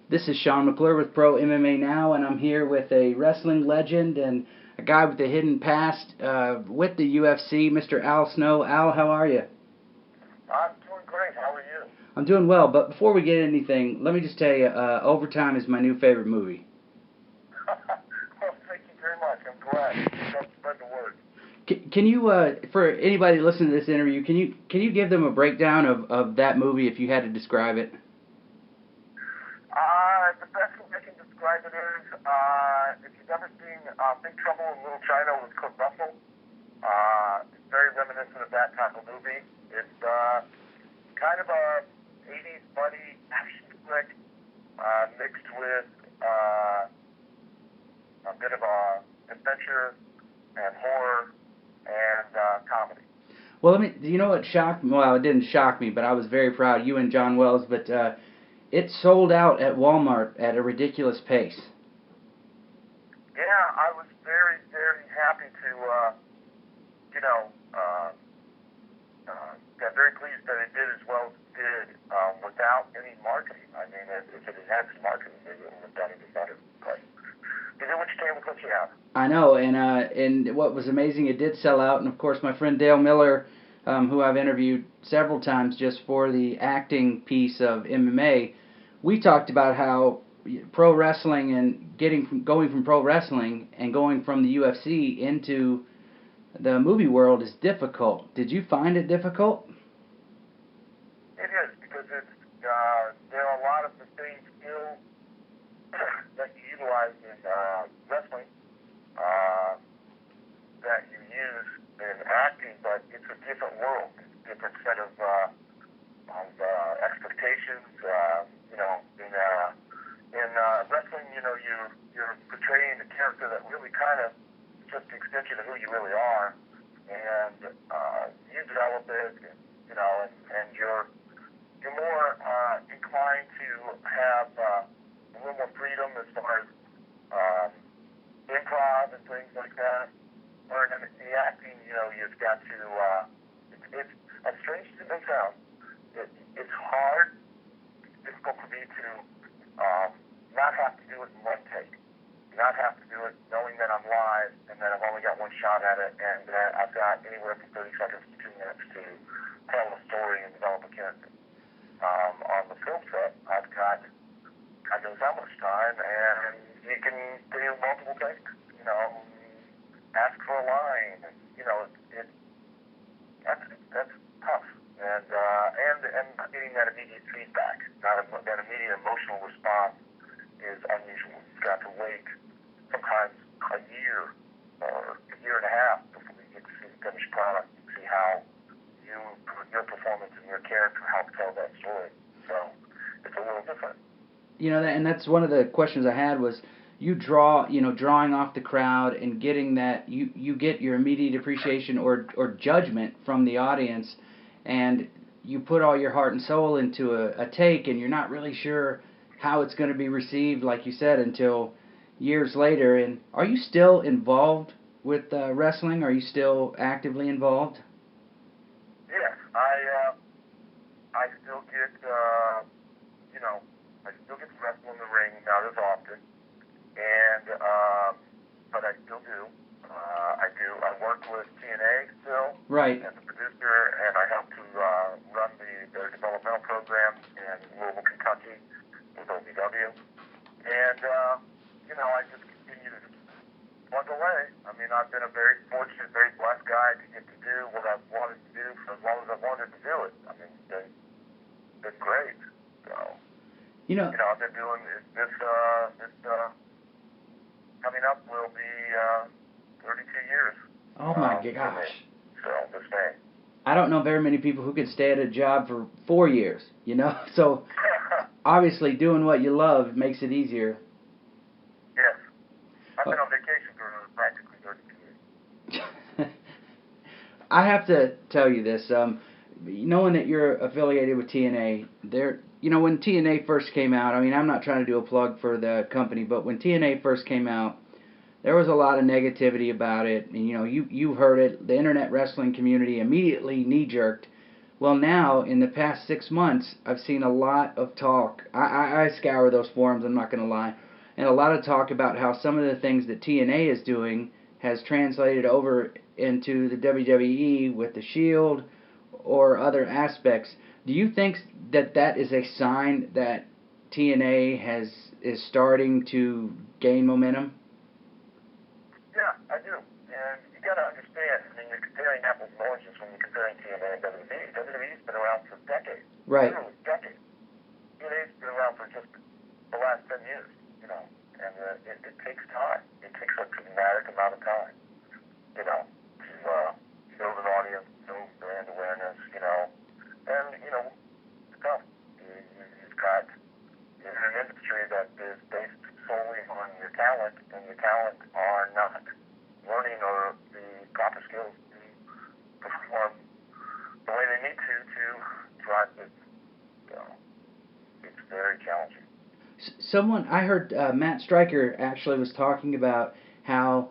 This is Sean McClure with Pro MMA Now, and I'm here with a wrestling legend and a guy with a hidden past with the UFC, Mr. Al Snow. Al, how are you? I'm doing great. How are you? I'm doing well, but before we get anything, let me just tell you, Overtime is my new favorite movie. Well, thank you very much. I'm glad. Don't spread the word. Can you, for anybody listening to this interview, can you give them a breakdown of that movie if you had to describe it? The best way I can describe it is, if you've ever seen Big Trouble in Little China with Kurt Russell, it's very reminiscent of that type of movie. It's kind of a 80s buddy action flick mixed with a bit of a adventure and horror and comedy. Well, you know what shocked me? Well, it didn't shock me, but I was very proud, you and John Wells, but it sold out at Walmart at a ridiculous pace. Yeah, I was very, very happy to, you know, got very pleased that it did as well as it did without any marketing. I mean, if it had had some marketing, maybe it would have done even better. But you do what you can with what you have. I know, and what was amazing, it did sell out, and of course, my friend Dale Miller, who I've interviewed several times just for the acting piece of MMA, we talked about how pro wrestling and going from pro wrestling and going from the UFC into the movie world is difficult. Did you find it difficult? It is, because there are a lot of the same skills that you utilize in wrestling that you use in acting, but it's a different world. It's a different set of expectations. In wrestling, you're portraying a character that really kind of is just an extension of who you really are, and you develop it, and you're more inclined to have a little more freedom as far as improv and things like that. Or in the acting, you've got to. It's as strange as it may sound. It's hard. It's difficult for me to not have to do it in one take. Not have to do it knowing that I'm live and that I've only got one shot at it, and that I've got anywhere from 30 seconds to 2 minutes to tell a story and develop a character. On the film set, I've got God knows how much time, and you can do multiple takes. Ask for a line. That's tough, and not getting that immediate feedback, that immediate emotional response is unusual. You've got to wait sometimes a year or a year and a half before you get to see the finished product and see how your performance and your character help tell that story. So it's a little different. And that's one of the questions I had was drawing off the crowd and getting that you get your immediate appreciation or judgment from the audience, and you put all your heart and soul into a take, and you're not really sure how it's going to be received, like you said, until years later. And are you still involved with wrestling? Are you still actively involved? Yes, I still get I still get to wrestle in the ring, not as often, and but I still do. I do. I work with TNA still, Right. as a producer, and I help to run their developmental program in Louisville, Kentucky, with OVW, and I just continue to plug away. I mean, I've been a very fortunate, very blessed guy to get to do what I've wanted to do for as long as I've wanted to do it. I mean, it's been great. So, I've been doing this coming up will be 32 years. Oh my gosh. So, this May. I don't know very many people who could stay at a job for 4 years, So obviously doing what you love makes it easier. Yes. I've been on vacation for practically 32 years. I have to tell you this. Knowing that you're affiliated with TNA, when TNA first came out, I mean, I'm not trying to do a plug for the company, but when TNA first came out, there was a lot of negativity about it. And, you heard it. The internet wrestling community immediately knee-jerked Well, now in the past 6 months, I've seen a lot of talk. I scour those forums. I'm not going to lie, and a lot of talk about how some of the things that TNA is doing has translated over into the WWE with the Shield or other aspects. Do you think that that is a sign that TNA is starting to gain momentum? Yeah, I do. And you got to understand, I mean, you're comparing apples and oranges when you're comparing TNA and WWE. WWE's been around for decades. Right. Literally decades. TNA's been around for just the last 10 years, you know. And it takes time. It takes a dramatic amount of time, you know, to build an audience, build brand awareness, you know. And, you know, it's tough. You've got, you're in an industry that is based solely on your talent, and your talent are not learning or the proper skills to perform the way they need to drive this. You know, it's very challenging. Someone I heard Matt Stryker actually was talking about how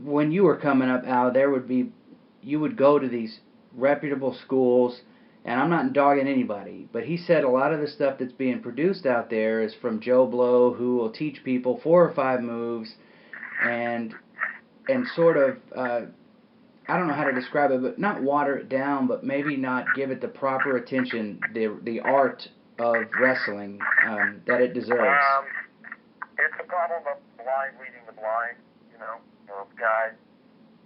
when you were coming up, Al, there would be you would go to these reputable schools, and I'm not dogging anybody, but he said a lot of the stuff that's being produced out there is from Joe Blow, who will teach people 4 or 5 moves, and sort of I don't know how to describe it, but not water it down, but maybe not give it the proper attention, the art of wrestling that it deserves. It's a problem of blind leading the blind, you know, those guys.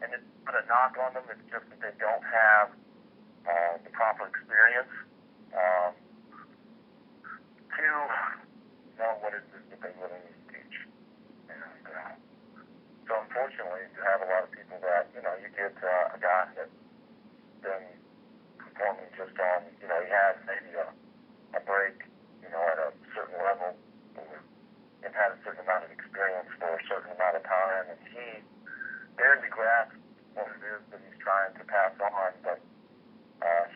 And it's not a knock on them, it's just that they don't have the proper experience to know what it is that they really need to teach. And so unfortunately, you have a lot of people that, you know, you get a guy that's been performing just on, you know, he has maybe a break, you know, at a certain level and had a certain amount of experience for a certain amount of time, and he barely grasps what it is that he's trying to pass on, but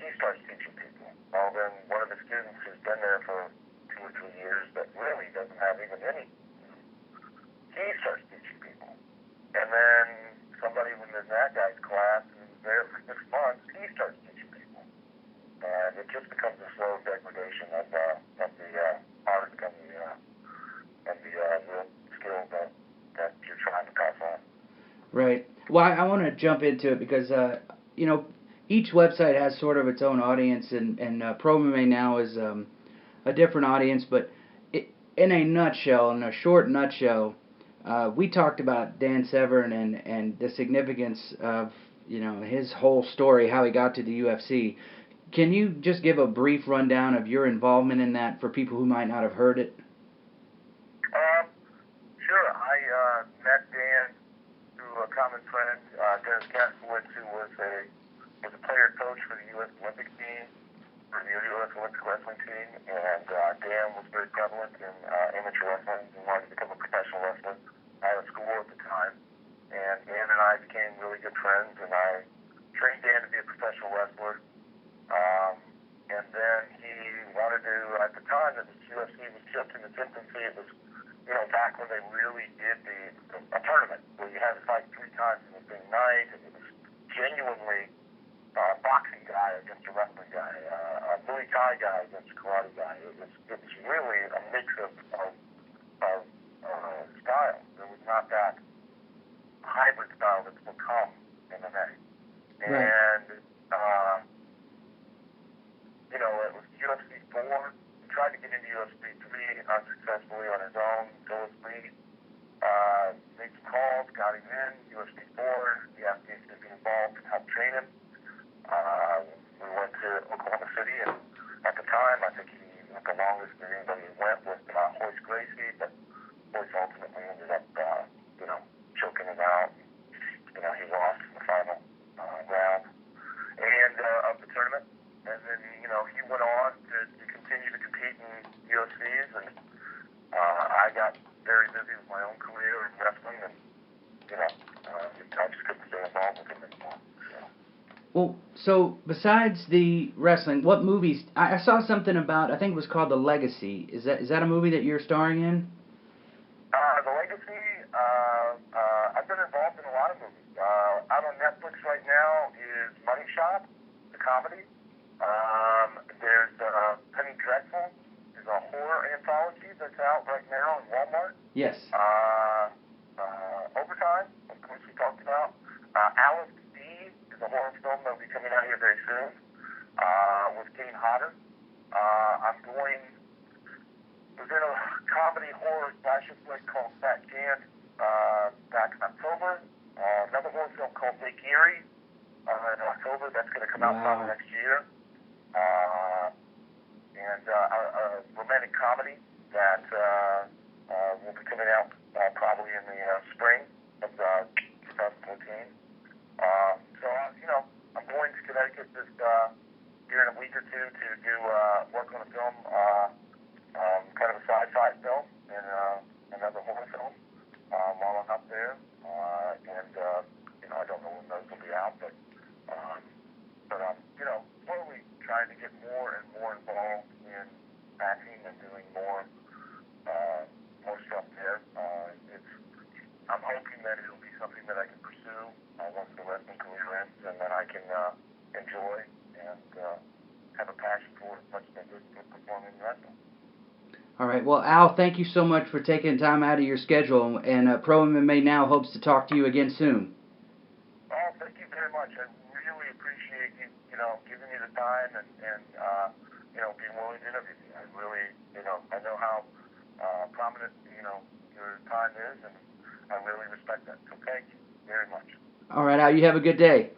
he starts teaching people. Well, then one of the students who's been there for 2 or 3 years that really doesn't have even any, he starts teaching people. And then somebody within that guy's class who's there for 6 months, he starts teaching people. And it just becomes a slow degradation of the art and the real skill that you're trying to pass on. Right. Well, I want to jump into it because, you know, each website has sort of its own audience, and Pro MMA Now is a different audience. But in a nutshell, in a short nutshell, we talked about Dan Severn and the significance of, you know, his whole story, how he got to the UFC. Can you just give a brief rundown of your involvement in that for people who might not have heard it? Sure. I met Dan through a common friend, Dennis Kaslowitz, who was a player coach for the U.S. Olympic team, for the U.S. Olympic wrestling team, and Dan was very prevalent in amateur wrestling and wanted to become a professional wrestler out of school at the time. And Dan and I became really good friends, and I trained Dan to be a professional wrestler. And then he wanted to, at the time that the UFC was just in its infancy, it was, you know, back when they really did a tournament where you had to fight 3 times in the same night, and it was genuinely a boxing guy against a wrestling guy, a Muay Thai guy against a karate guy. It was really a mix of styles. There was not that hybrid style that's become MMA. Right. And you know, it was UFC 4. He tried to get into UFC 3 unsuccessfully on his own. Phyllis Lee made some calls, got him in. UFC 4, he asked me to be involved and help train him. We went to Oklahoma City, and at the time, I think he went the longest that anybody went with Hoist Gracie, but Hoist ultimately ended up, you know, choking him out. You know, he lost in the final round and of the tournament. And then, you know, he went on to continue to compete in UFCs, and I got very busy with my own career in wrestling, and, you know, I just couldn't stay involved with him anymore. Well, so besides the wrestling, what movies? I saw something about, I think it was called The Legacy. Is that a movie that you're starring in? The Legacy, I've been involved in a lot of movies. Out on Netflix right now is Money Shot, the comedy. anthology that's out right now in Walmart. Yes. Overtime, of course, we talked about. Alice D is a horror film that will be coming out here very soon with Kane Hodder. I'm going. Was in a comedy horror slasher flick called Fat Jan back in October. Another horror film called Lake Erie in October. That's going to come out probably next year. And a romantic comedy that will be coming out probably in the spring of 2014. So, I'm going to Connecticut this here in a week or two to do work on a film, kind of a sci-fi film and another horror film while I'm up there. I don't know when those will be out, but I'm, slowly trying to get more and more involved in acting and doing more stuff there. I'm hoping that it'll be something that I can pursue once the wrestling career ends, and that I can enjoy and have a passion for it as much as I did for performing wrestling. All right. Well, Al, thank you so much for taking time out of your schedule, and Pro MMA Now hopes to talk to you again soon. Oh, thank you very much. I really appreciate you, giving me the time and being willing to interview me. I really, I know how prominent, your time is, and I really respect that. So thank you very much. All right, Al, you have a good day.